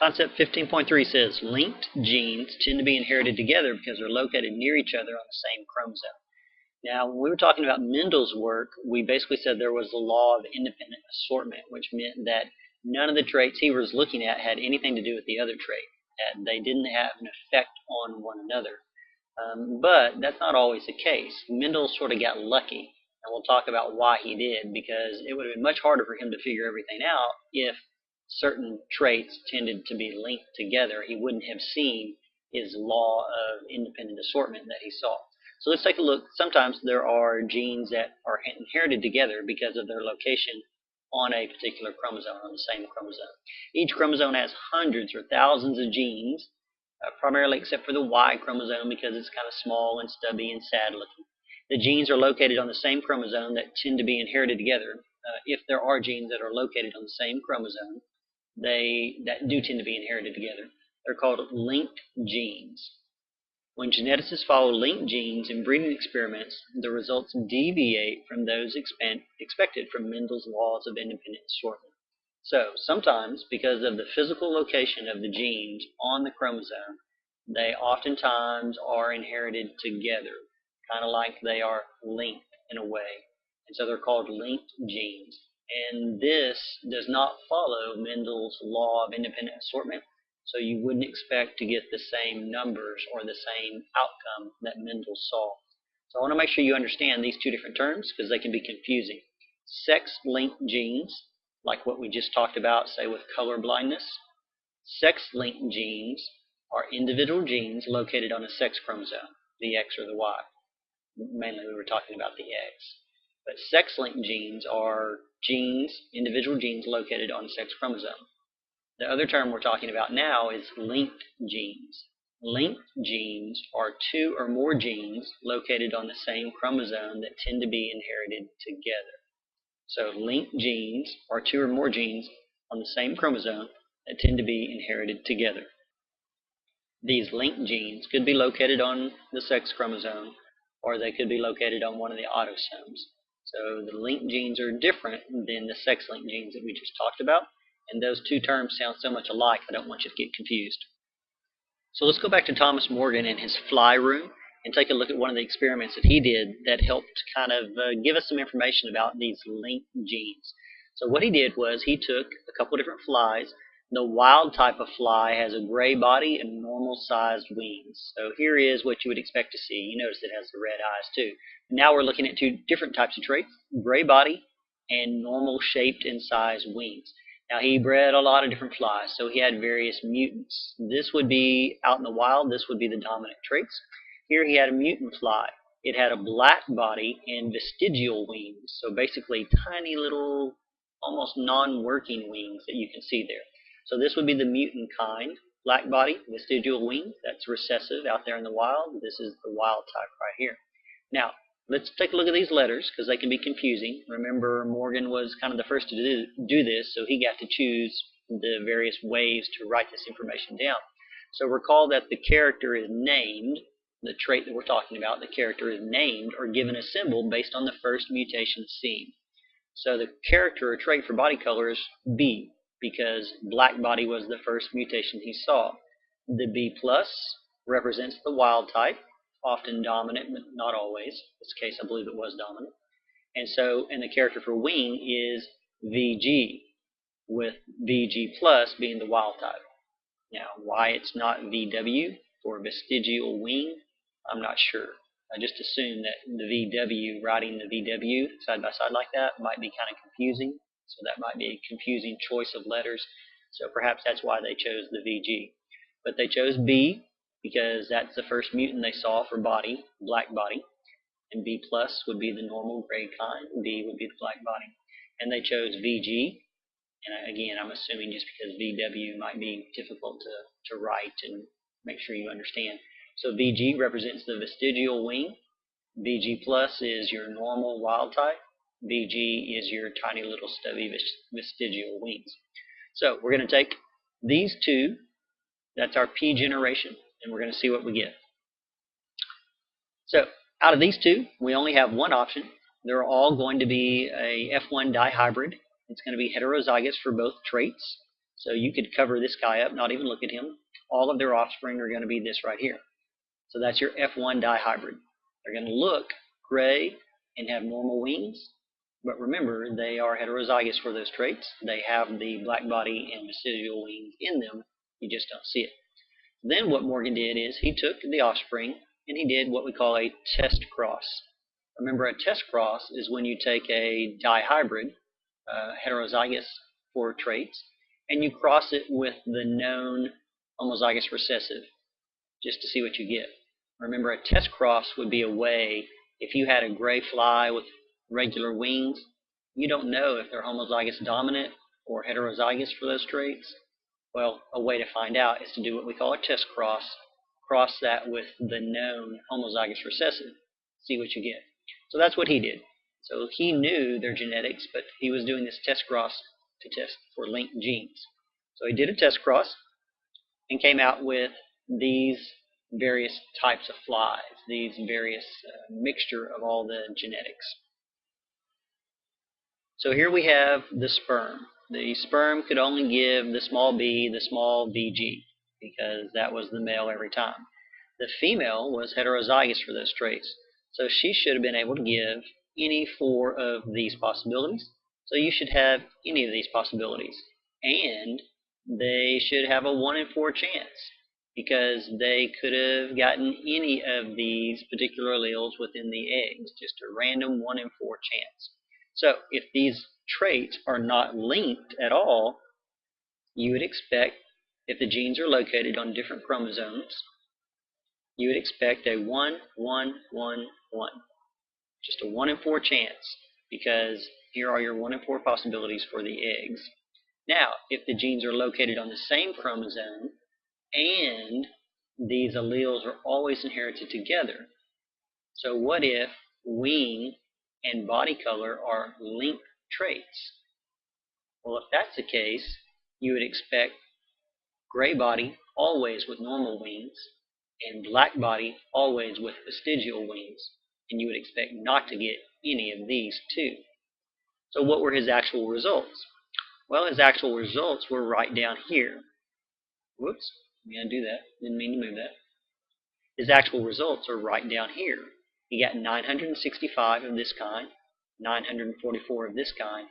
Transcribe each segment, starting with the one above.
Concept 15.3 says linked genes tend to be inherited together because they're located near each other on the same chromosome. Now, when we were talking about Mendel's work, we basically said there was the law of independent assortment, which meant that none of the traits he was looking at had anything to do with the other trait, that they didn't have an effect on one another. But that's not always the case. Mendel sort of got lucky, and we'll talk about why he did, because it would have been much harder for him to figure everything out if certain traits tended to be linked together. He wouldn't have seen his law of independent assortment that he saw. So let's take a look. Sometimes there are genes that are inherited together because of their location on a particular chromosome, on the same chromosome. Each chromosome has hundreds or thousands of genes, primarily except for the Y chromosome because it's kind of small and stubby and sad looking. The genes are located on the same chromosome that tend to be inherited together. If there are genes that are located on the same chromosome, that do tend to be inherited together. They're called linked genes. When geneticists follow linked genes in breeding experiments, the results deviate from those expected from Mendel's laws of independent assortment. So sometimes, because of the physical location of the genes on the chromosome, they oftentimes are inherited together, kind of like they are linked in a way. And so they're called linked genes. And this does not follow Mendel's law of independent assortment, so you wouldn't expect to get the same numbers or the same outcome that Mendel saw. So I want to make sure you understand these two different terms because they can be confusing. Sex-linked genes, like what we just talked about, say with color blindness. Sex-linked genes are individual genes located on a sex chromosome, the X or the Y. Mainly we were talking about the X. But sex-linked genes are genes, individual genes located on a sex chromosome. The other term we're talking about now is linked genes. Linked genes are two or more genes located on the same chromosome that tend to be inherited together. So linked genes are two or more genes on the same chromosome that tend to be inherited together. These linked genes could be located on the sex chromosome, or they could be located on one of the autosomes. So the linked genes are different than the sex-linked genes that we just talked about. And those two terms sound so much alike, I don't want you to get confused. So let's go back to Thomas Morgan and his fly room and take a look at one of the experiments that he did that helped kind of give us some information about these linked genes. So what he did was he took a couple different flies. The wild type of fly has a gray body and normal-sized wings. So here is what you would expect to see. You notice it has the red eyes too. Now we're looking at two different types of traits, gray body and normal-shaped and sized wings. Now, he bred a lot of different flies, so he had various mutants. This would be, out in the wild, this would be the dominant traits. Here he had a mutant fly. It had a black body and vestigial wings, so basically tiny little, almost non-working wings that you can see there. So this would be the mutant kind. Black body, vestigial wings, that's recessive out there in the wild. This is the wild type right here. Now, let's take a look at these letters because they can be confusing. Remember, Morgan was kind of the first to do this, so he got to choose the various ways to write this information down. So recall that the character is named, the trait that we're talking about, the character is named or given a symbol based on the first mutation seen. So the character or trait for body color is B because black body was the first mutation he saw. The B plus represents the wild type, often dominant, but not always. In this case, I believe it was dominant. And the character for wing is VG, with VG plus being the wild type. Now, why it's not VW for vestigial wing, I'm not sure. I just assume that the VW, writing the VW side by side like that, might be kind of confusing. So that might be a confusing choice of letters. So perhaps that's why they chose the VG. But they chose B because that's the first mutant they saw for body, black body. And B plus would be the normal gray kind. B would be the black body. And they chose VG. And again, I'm assuming just because VW might be difficult to write and make sure you understand. So VG represents the vestigial wing. VG plus is your normal wild type. VG is your tiny little stubby vestigial wings. So we're going to take these two, that's our P generation, and we're going to see what we get. So out of these two, we only have one option. They're all going to be a F1 dihybrid. It's going to be heterozygous for both traits. So you could cover this guy up, not even look at him. All of their offspring are going to be this right here. So that's your F1 dihybrid. They're going to look gray and have normal wings, but remember, they are heterozygous for those traits. They have the black body and vestigial wings in them. You just don't see it. Then what Morgan did is he took the offspring and he did what we call a test cross. Remember, a test cross is when you take a dihybrid, heterozygous for traits, and you cross it with the known homozygous recessive just to see what you get. Remember, a test cross would be a way, if you had a gray fly with regular wings, you don't know if they're homozygous dominant or heterozygous for those traits. Well, a way to find out is to do what we call a test cross that with the known homozygous recessive, see what you get. So that's what he did. So he knew their genetics, but he was doing this test cross to test for linked genes. So he did a test cross and came out with these various types of flies, these various mixture of all the genetics. So here we have the sperm. The sperm could only give the small b, the small vg, because that was the male every time. The female was heterozygous for those traits, so she should have been able to give any 4 of these possibilities. So you should have any of these possibilities. And they should have a 1 in 4 chance, because they could have gotten any of these particular alleles within the eggs, just a random 1 in 4 chance. So if these traits are not linked at all, you would expect, if the genes are located on different chromosomes, you would expect a 1, 1, 1, 1. Just a 1 in 4 chance, because here are your 1 in 4 possibilities for the eggs. Now, if the genes are located on the same chromosome and these alleles are always inherited together, so what if wing and body color are linked traits? Well, if that's the case, you would expect gray body always with normal wings and black body always with vestigial wings, and you would expect not to get any of these two. So what were his actual results? Well, his actual results were right down here. Whoops, I'm going to do that. Didn't mean to move that. His actual results are right down here. He got 965 of this kind, 944 of this kind,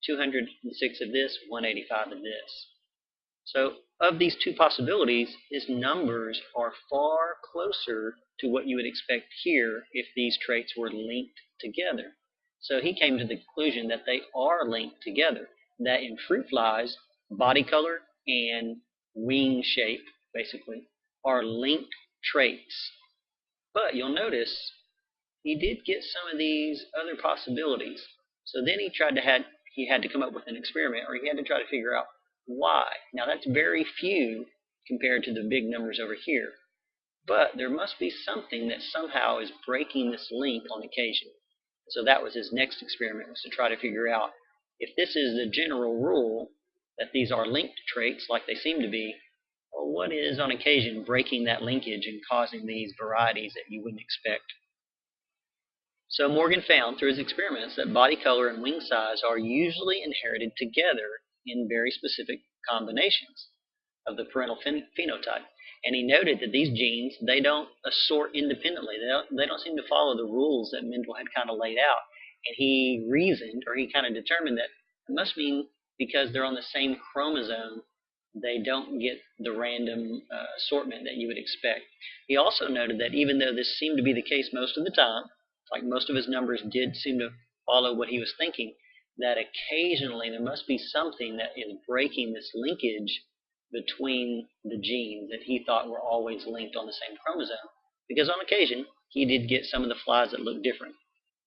206 of this, 185 of this. So of these two possibilities, his numbers are far closer to what you would expect here if these traits were linked together. So he came to the conclusion that they are linked together, that in fruit flies, body color and wing shape, basically, are linked traits. But you'll notice he did get some of these other possibilities. So then he had to come up with an experiment, or he had to try to figure out why. Now that's very few compared to the big numbers over here. But there must be something that somehow is breaking this link on occasion. So that was his next experiment, was to try to figure out if this is the general rule, that these are linked traits like they seem to be, well, what is on occasion breaking that linkage and causing these varieties that you wouldn't expect? So Morgan found through his experiments that body color and wing size are usually inherited together in very specific combinations of the parental phenotype. And he noted that these genes, they don't assort independently. They don't seem to follow the rules that Mendel had kind of laid out. And he reasoned, or he kind of determined, that it must mean because they're on the same chromosome, they don't get the random assortment that you would expect. He also noted that even though this seemed to be the case most of the time, like most of his numbers did seem to follow what he was thinking, that occasionally there must be something that is breaking this linkage between the genes that he thought were always linked on the same chromosome. Because on occasion, he did get some of the flies that looked different.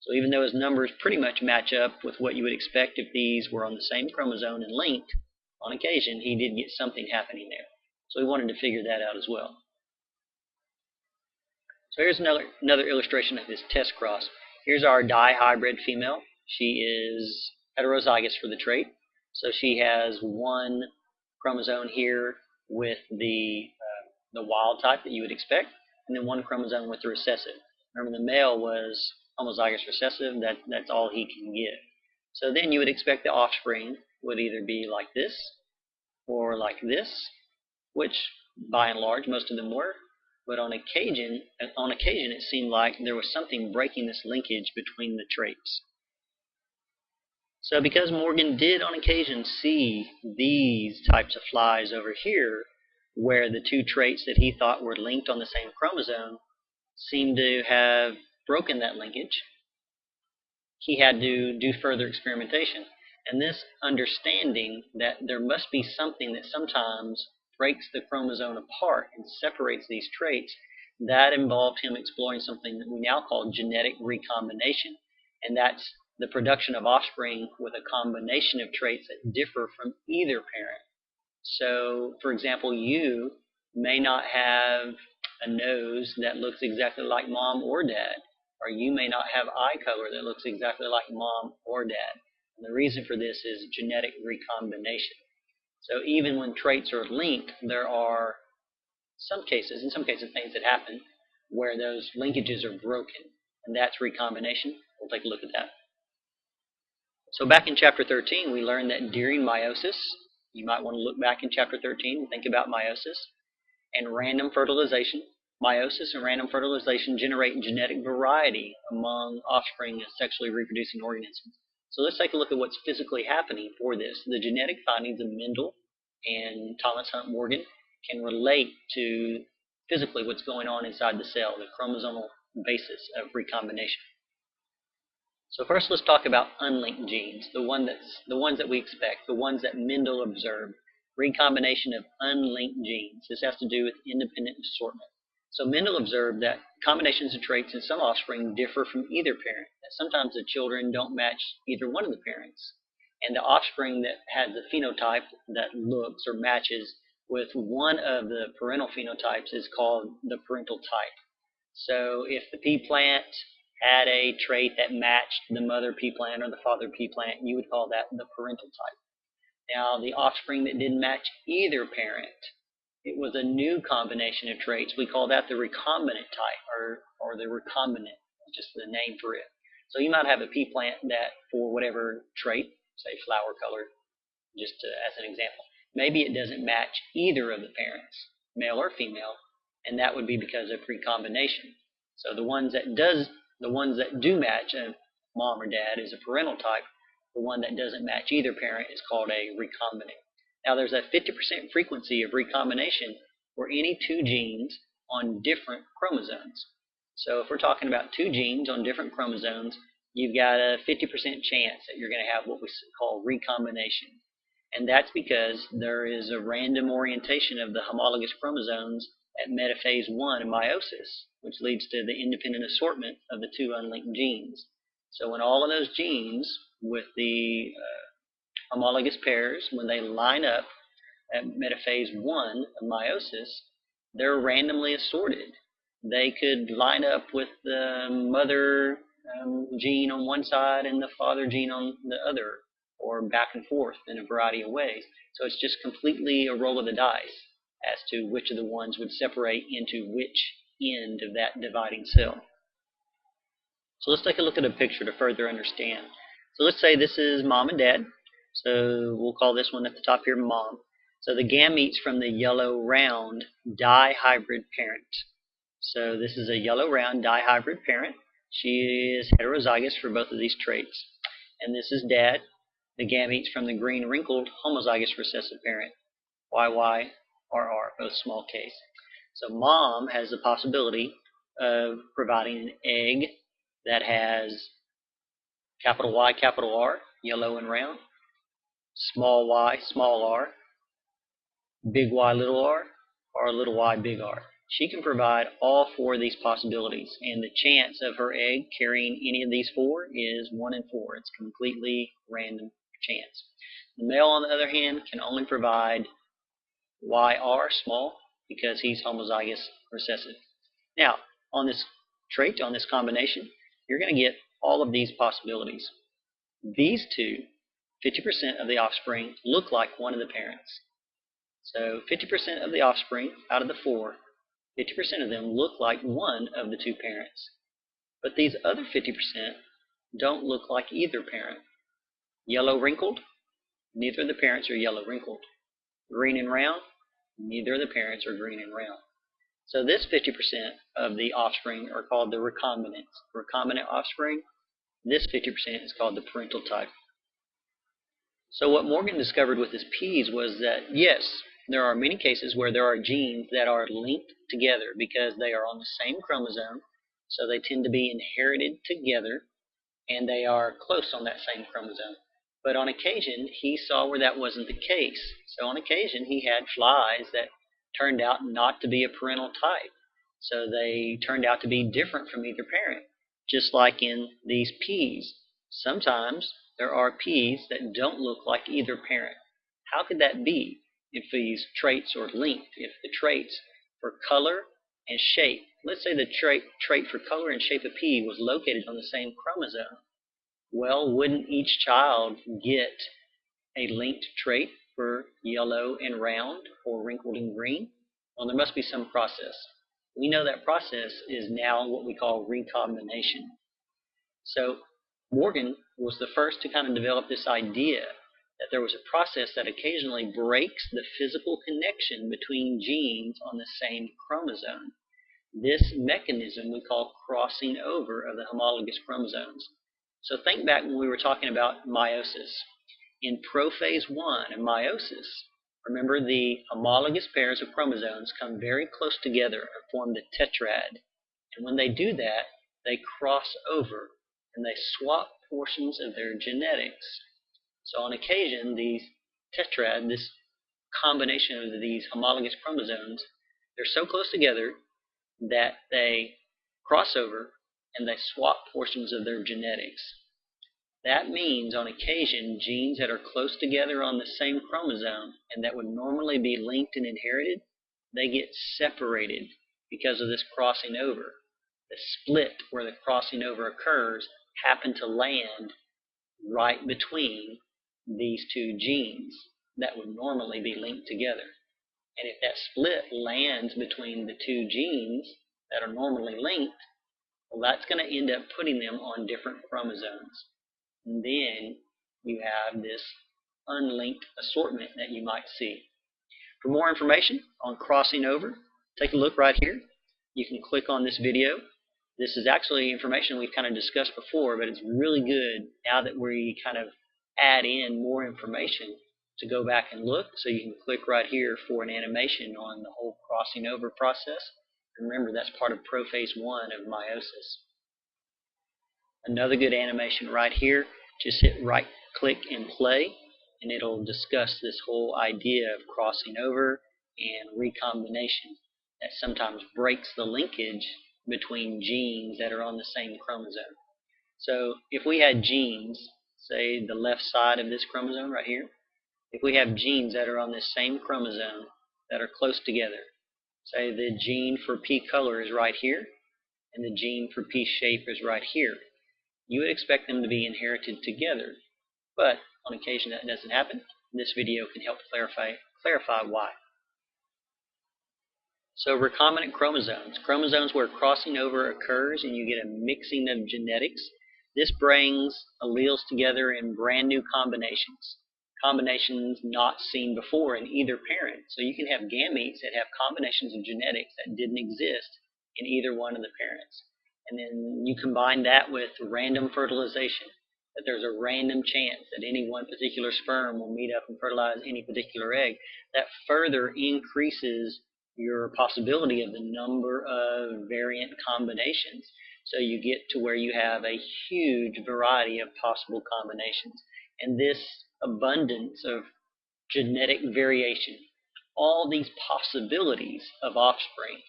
So even though his numbers pretty much match up with what you would expect if these were on the same chromosome and linked, on occasion he did get something happening there. So he wanted to figure that out as well. So here's another illustration of his test cross. Here's our dihybrid female. She is heterozygous for the trait. So she has one chromosome here with the wild type that you would expect, and then one chromosome with the recessive. Remember, the male was homozygous recessive. That's all he can give. So then you would expect the offspring would either be like this or like this, which by and large most of them were, but on occasion it seemed like there was something breaking this linkage between the traits. So because Morgan did on occasion see these types of flies over here, where the two traits that he thought were linked on the same chromosome seemed to have broken that linkage, he had to do further experimentation. And this understanding that there must be something that sometimes breaks the chromosome apart and separates these traits, that involved him exploring something that we now call genetic recombination. And that's the production of offspring with a combination of traits that differ from either parent. So, for example, you may not have a nose that looks exactly like mom or dad, or you may not have eye color that looks exactly like mom or dad. And the reason for this is genetic recombination. So even when traits are linked, there are in some cases, things that happen where those linkages are broken, and that's recombination. We'll take a look at that. So back in Chapter 13, we learned that during meiosis, you might want to look back in Chapter 13 and think about meiosis and random fertilization. Meiosis and random fertilization generate genetic variety among offspring of sexually reproducing organisms. So let's take a look at what's physically happening for this. The genetic findings of Mendel and Thomas Hunt Morgan can relate to physically what's going on inside the cell, the chromosomal basis of recombination. So first let's talk about unlinked genes, the ones that we expect, the ones that Mendel observed. Recombination of unlinked genes. This has to do with independent assortment. So Mendel observed that combinations of traits in some offspring differ from either parent, that sometimes the children don't match either one of the parents. And the offspring that has a phenotype that looks or matches with one of the parental phenotypes is called the parental type. So if the pea plant had a trait that matched the mother pea plant or the father pea plant, you would call that the parental type. Now, the offspring that didn't match either parent, it was a new combination of traits. We call that the recombinant type, or the recombinant, just the name for it. So you might have a pea plant that, for whatever trait, say flower color, just as an example, maybe it doesn't match either of the parents, male or female, and that would be because of recombination. So the ones that do match a mom or dad is a parental type. The one that doesn't match either parent is called a recombinant. Now there's a 50% frequency of recombination for any two genes on different chromosomes. So if we're talking about two genes on different chromosomes, you've got a 50% chance that you're going to have what we call recombination. And that's because there is a random orientation of the homologous chromosomes at metaphase 1 in meiosis, which leads to the independent assortment of the two unlinked genes. So when all of those genes with the homologous pairs, when they line up at metaphase 1 of meiosis, they're randomly assorted. They could line up with the mother gene on one side and the father gene on the other, or back and forth in a variety of ways. So it's just completely a roll of the dice as to which of the ones would separate into which end of that dividing cell. So let's take a look at a picture to further understand. So let's say this is mom and dad. So we'll call this one at the top here mom. So the gametes from the yellow round dihybrid parent. So this is a yellow round dihybrid parent. She is heterozygous for both of these traits. And this is dad, the gametes from the green wrinkled homozygous recessive parent. YYRR, both small case. So mom has the possibility of providing an egg that has capital Y, capital R, yellow and round, small y, small r, big Y, little r, or little y, big R. She can provide all four of these possibilities, and the chance of her egg carrying any of these four is 1 in 4. It's completely random chance. The male, on the other hand, can only provide YR, small, because he's homozygous recessive. Now, on this trait, on this combination, you're going to get all of these possibilities. These two, 50% of the offspring, look like one of the parents. So 50% of the offspring out of the 4, 50% of them look like one of the two parents. But these other 50% don't look like either parent. Yellow wrinkled, neither of the parents are yellow wrinkled. green and round, neither of the parents are green and round. So this 50% of the offspring are called the recombinant offspring. This 50% is called the parental type. So what Morgan discovered with his peas was that, yes, there are many cases where there are genes that are linked together because they are on the same chromosome, so they tend to be inherited together, and they are close on that same chromosome. But on occasion, he saw where that wasn't the case. So on occasion, he had flies that turned out not to be a parental type. So they turned out to be different from either parent, just like in these peas. Sometimes there are peas that don't look like either parent. How could that be if these traits are linked? If the traits for color and shape, let's say the trait for color and shape of pea was located on the same chromosome, well, wouldn't each child get a linked trait for yellow and round or wrinkled and green? Well, there must be some process. We know that process is now what we call recombination. So Morgan was the first to kind of develop this idea that there was a process that occasionally breaks the physical connection between genes on the same chromosome. This mechanism we call crossing over of the homologous chromosomes. So think back when we were talking about meiosis. In prophase 1 of meiosis, remember the homologous pairs of chromosomes come very close together and form the tetrad. And when they do that, they cross over and they swap portions of their genetics. So on occasion, these tetrad, this combination of these homologous chromosomes, they're so close together that they cross over and they swap portions of their genetics. That means on occasion genes that are close together on the same chromosome and that would normally be linked and inherited, they get separated because of this crossing over. The split where the crossing over occurs happen to land right between these two genes that would normally be linked together. And if that split lands between the two genes that are normally linked, well, that's going to end up putting them on different chromosomes. And then you have this unlinked assortment that you might see. For more information on crossing over, take a look right here. You can click on this video. This is actually information we've kind of discussed before, but it's really good now that we kind of add in more information to go back and look. So you can click right here for an animation on the whole crossing over process. Remember, that's part of prophase 1 of meiosis. Another good animation right here, just hit right click and play, and it'll discuss this whole idea of crossing over and recombination that sometimes breaks the linkage between genes that are on the same chromosome. So if we had genes, say the left side of this chromosome right here, if we have genes that are on this same chromosome that are close together, say the gene for pea color is right here and the gene for pea shape is right here, you would expect them to be inherited together. But on occasion that doesn't happen. This video can help clarify why. So recombinant chromosomes where crossing over occurs and you get a mixing of genetics. This brings alleles together in brand new combinations not seen before in either parent. So you can have gametes that have combinations of genetics that didn't exist in either one of the parents. And then you combine that with random fertilization, that there's a random chance that any one particular sperm will meet up and fertilize any particular egg. That further increases your possibility of the number of variant combinations. So you get to where you have a huge variety of possible combinations. And this abundance of genetic variation, all these possibilities of offspring,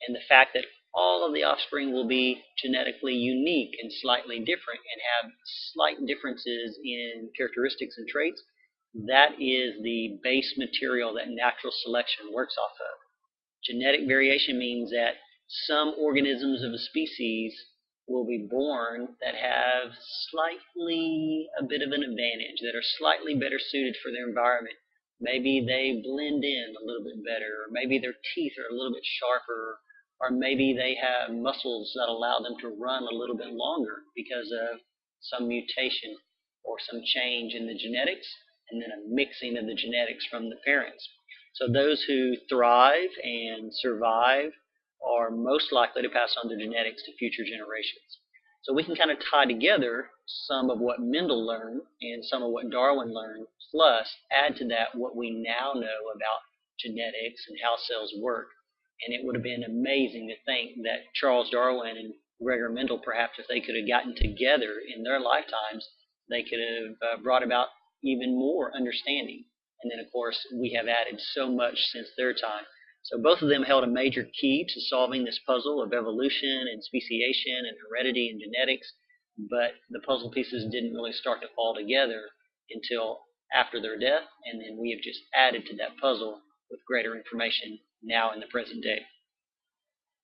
and the fact that all of the offspring will be genetically unique and slightly different and have slight differences in characteristics and traits, that is the base material that natural selection works off of. Genetic variation means that some organisms of a species will be born that have slightly a bit of an advantage, that are slightly better suited for their environment. Maybe they blend in a little bit better, or maybe their teeth are a little bit sharper, or maybe they have muscles that allow them to run a little bit longer because of some mutation or some change in the genetics, and then a mixing of the genetics from the parents. So those who thrive and survive are most likely to pass on their genetics to future generations. So we can kind of tie together some of what Mendel learned and some of what Darwin learned, plus add to that what we now know about genetics and how cells work. And it would have been amazing to think that Charles Darwin and Gregor Mendel, perhaps if they could have gotten together in their lifetimes, they could have brought about even more understanding. And then, of course, we have added so much since their time. So both of them held a major key to solving this puzzle of evolution and speciation and heredity and genetics, but the puzzle pieces didn't really start to fall together until after their death, and then we have just added to that puzzle with greater information now in the present day.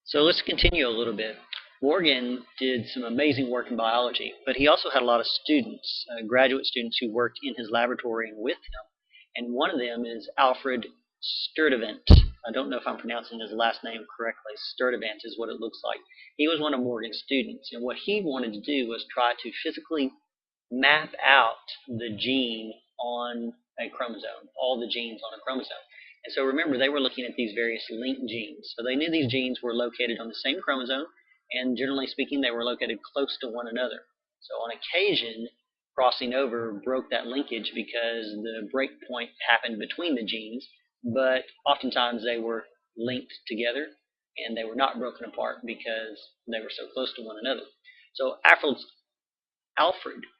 So let's continue a little bit. Morgan did some amazing work in biology, but he also had a lot of students, graduate students who worked in his laboratory and with him. And one of them is Alfred Sturtevant. I don't know if I'm pronouncing his last name correctly. Sturtevant is what it looks like. He was one of Morgan's students, and what he wanted to do was try to physically map out the gene on a chromosome, all the genes on a chromosome. And so remember, they were looking at these various linked genes. So they knew these genes were located on the same chromosome, and generally speaking, they were located close to one another. So on occasion, crossing over broke that linkage because the break point happened between the genes, but oftentimes they were linked together, and they were not broken apart because they were so close to one another. So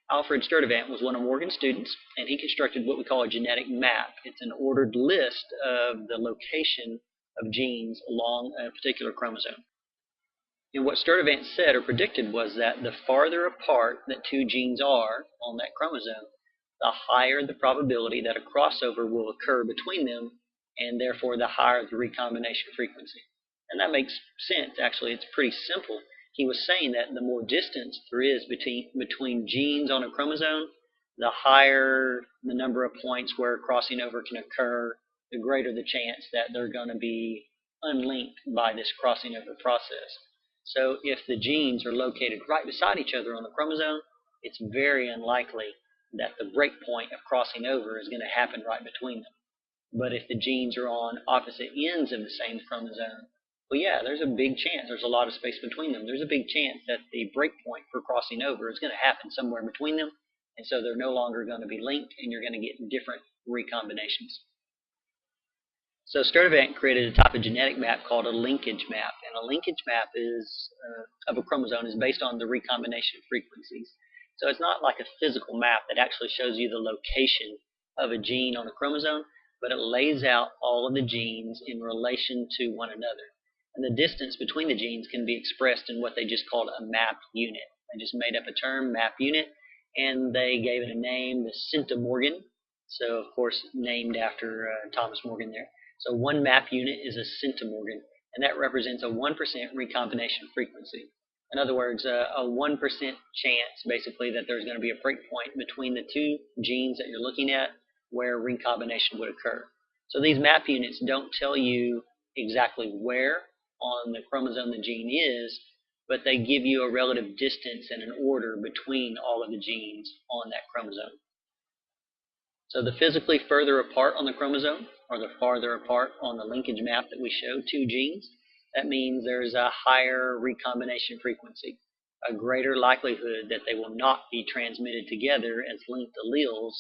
Alfred Sturtevant was one of Morgan's students, and he constructed what we call a genetic map. It's an ordered list of the location of genes along a particular chromosome. And what Sturtevant said or predicted was that the farther apart that two genes are on that chromosome, the higher the probability that a crossover will occur between them, and therefore the higher the recombination frequency. And that makes sense, actually. It's pretty simple. He was saying that the more distance there is between genes on a chromosome, the higher the number of points where crossing over can occur, the greater the chance that they're going to be unlinked by this crossing over process. So if the genes are located right beside each other on the chromosome, it's very unlikely that the break point of crossing over is going to happen right between them. But if the genes are on opposite ends of the same chromosome, well, yeah, there's a big chance. There's a lot of space between them. There's a big chance that the break point for crossing over is going to happen somewhere between them, and so they're no longer going to be linked, and you're going to get different recombinations. So Sturtevant created a type of genetic map called a linkage map, and a linkage map of a chromosome is based on the recombination frequencies. So it's not like a physical map that actually shows you the location of a gene on a chromosome, but it lays out all of the genes in relation to one another. And the distance between the genes can be expressed in what they just called a map unit. They just made up a term, map unit, and they gave it a name, the centimorgan. So, of course, named after Thomas Morgan there. So one map unit is a centimorgan, and that represents a 1% recombination frequency. In other words, a 1% chance, basically, that there's going to be a break point between the two genes that you're looking at where recombination would occur. So these map units don't tell you exactly where on the chromosome the gene is, but they give you a relative distance and an order between all of the genes on that chromosome. So the physically further apart on the chromosome, or the farther apart on the linkage map that we showed two genes, that means there's a higher recombination frequency, a greater likelihood that they will not be transmitted together as linked alleles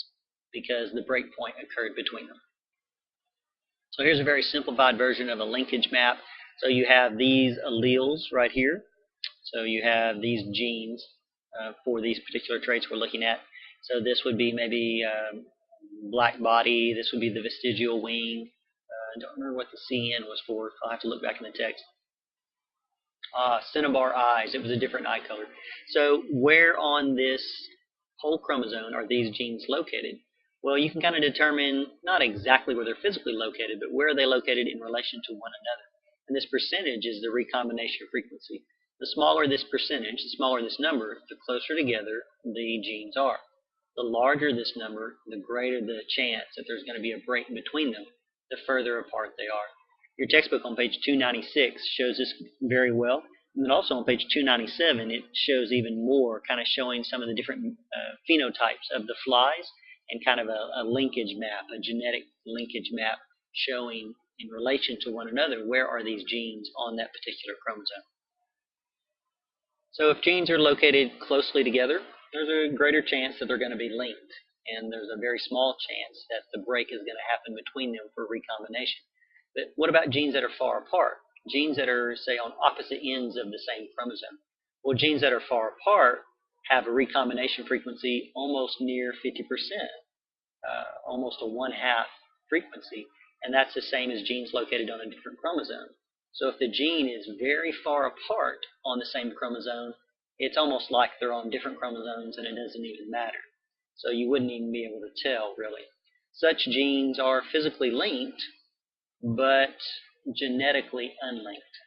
because the break point occurred between them. So here's a very simplified version of a linkage map. So you have these alleles right here. So you have these genes for these particular traits we're looking at. So this would be maybe black body. This would be the vestigial wing. I don't remember what the CN was for. I'll have to look back in the text. Cinnabar eyes. It was a different eye color. So where on this whole chromosome are these genes located? Well, you can kind of determine not exactly where they're physically located, but where are they located in relation to one another. And this percentage is the recombination frequency. The smaller this percentage, the smaller this number, the closer together the genes are. The larger this number, the greater the chance that there's going to be a break between them, the further apart they are. Your textbook on page 296 shows this very well. And then also on page 297, it shows even more, kind of showing some of the different phenotypes of the flies and kind of a linkage map, a genetic linkage map showing in relation to one another where are these genes on that particular chromosome. So if genes are located closely together, there's a greater chance that they're going to be linked, and there's a very small chance that the break is going to happen between them for recombination. But what about genes that are far apart? Genes that are, say, on opposite ends of the same chromosome. Well, genes that are far apart have a recombination frequency almost near 50%, almost a 1/2 frequency, and that's the same as genes located on a different chromosome. So if the gene is very far apart on the same chromosome, it's almost like they're on different chromosomes and it doesn't even matter. So you wouldn't even be able to tell, really. Such genes are physically linked, but genetically unlinked.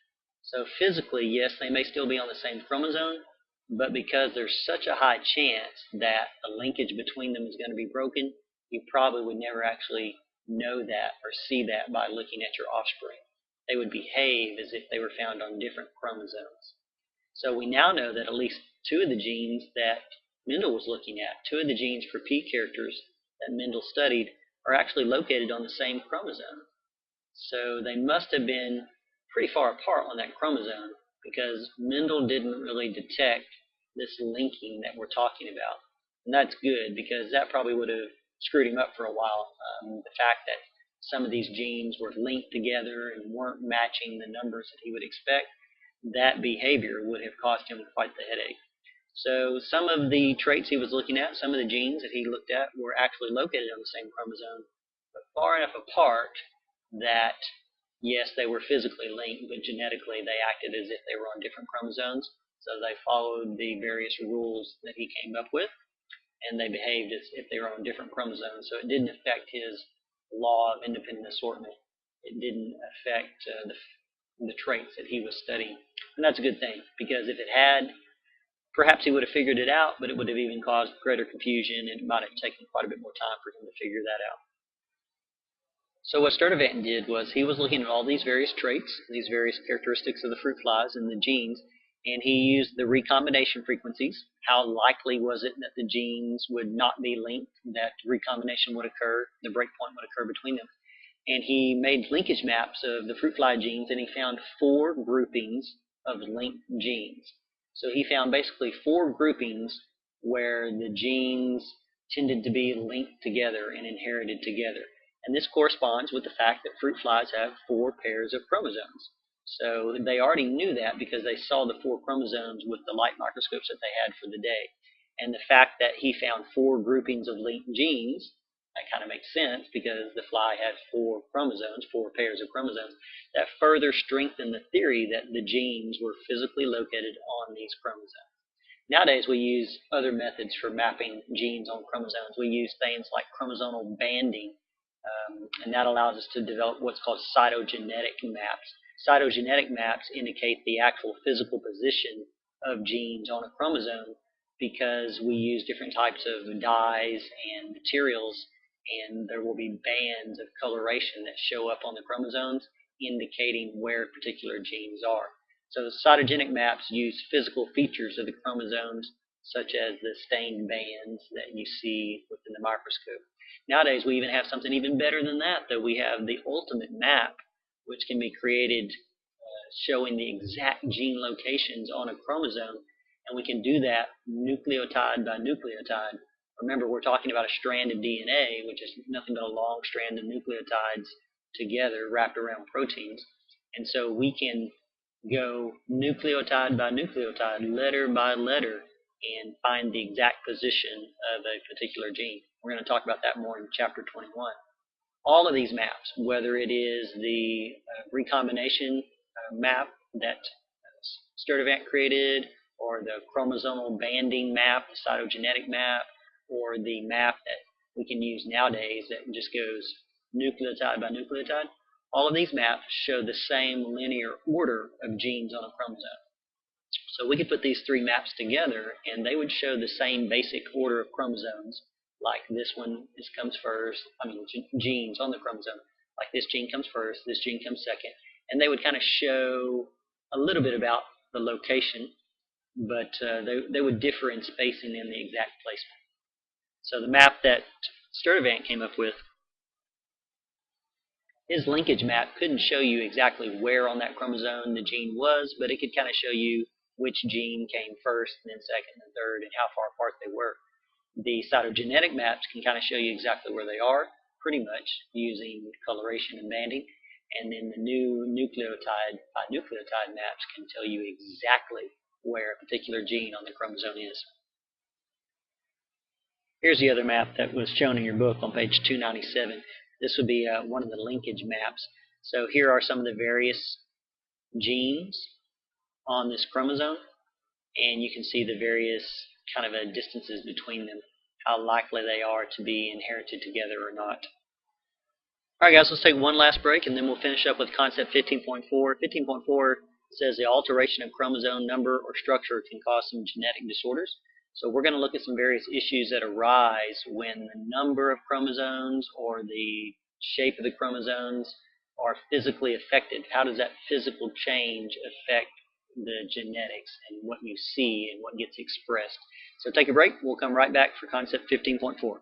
So physically, yes, they may still be on the same chromosome, but because there's such a high chance that the linkage between them is going to be broken, you probably would never actually know that or see that by looking at your offspring. They would behave as if they were found on different chromosomes. So we now know that at least two of the genes that Mendel was looking at, two of the genes for P characters that Mendel studied, are actually located on the same chromosome. So they must have been pretty far apart on that chromosome because Mendel didn't really detect this linking that we're talking about. And that's good because that probably would have screwed him up for a while. The fact that some of these genes were linked together and weren't matching the numbers that he would expect, that behavior would have caused him quite the headache. So some of the traits he was looking at, some of the genes that he looked at were actually located on the same chromosome, but far enough apart that, yes, they were physically linked, but genetically they acted as if they were on different chromosomes. So they followed the various rules that he came up with, and they behaved as if they were on different chromosomes. So it didn't affect his law of independent assortment. It didn't affect the traits that he was studying. And that's a good thing, because if it had, perhaps he would have figured it out, but it would have even caused greater confusion, and it might have taken quite a bit more time for him to figure that out. So what Sturtevant did was he was looking at all these various traits, these various characteristics of the fruit flies and the genes, and he used the recombination frequencies. How likely was it that the genes would not be linked, that recombination would occur, the breakpoint would occur between them. And he made linkage maps of the fruit fly genes, and he found 4 groupings of linked genes. So he found basically 4 groupings where the genes tended to be linked together and inherited together. And this corresponds with the fact that fruit flies have 4 pairs of chromosomes. So they already knew that because they saw the 4 chromosomes with the light microscopes that they had for the day. And the fact that he found 4 groupings of linked genes, that kind of makes sense because the fly had 4 chromosomes, 4 pairs of chromosomes, that further strengthened the theory that the genes were physically located on these chromosomes. Nowadays we use other methods for mapping genes on chromosomes. We use things like chromosomal banding, and that allows us to develop what's called cytogenetic maps. Cytogenetic maps indicate the actual physical position of genes on a chromosome because we use different types of dyes and materials, and there will be bands of coloration that show up on the chromosomes indicating where particular genes are. So the cytogenic maps use physical features of the chromosomes, such as the stained bands that you see within the microscope. Nowadays, we even have something even better than that, though. We have the ultimate map, which can be created showing the exact gene locations on a chromosome, and we can do that nucleotide by nucleotide. Remember, we're talking about a strand of DNA, which is nothing but a long strand of nucleotides together wrapped around proteins. And so we can go nucleotide by nucleotide, letter by letter, and find the exact position of a particular gene. We're going to talk about that more in chapter 21. All of these maps, whether it is the recombination map that Sturtevant created, or the chromosomal banding map, the cytogenetic map, or the map that we can use nowadays that just goes nucleotide by nucleotide, all of these maps show the same linear order of genes on a chromosome. So we could put these 3 maps together, and they would show the same basic order of chromosomes, like this one comes first, genes on the chromosome. Like this gene comes first, this gene comes second. And they would kind of show a little bit about the location, but they would differ in spacing and the exact placement. So the map that Sturtevant came up with His linkage map couldn't show you exactly where on that chromosome the gene was, but it could kind of show you which gene came first, and then second, and third, and how far apart they were. The cytogenetic maps can kind of show you exactly where they are, pretty much, using coloration and banding. And then the new nucleotide by nucleotide maps can tell you exactly where a particular gene on the chromosome is. Here's the other map that was shown in your book on page 297. This would be one of the linkage maps. So here are some of the various genes on this chromosome, and you can see the various kind of distances between them, how likely they are to be inherited together or not. All right, guys, let's take one last break, and then we'll finish up with concept 15.4. 15.4 says the alteration of chromosome number or structure can cause some genetic disorders. So we're going to look at some various issues that arise when the number of chromosomes or the shape of the chromosomes are physically affected. How does that physical change affect the genetics and what you see and what gets expressed? So take a break. We'll come right back for concept 15.4.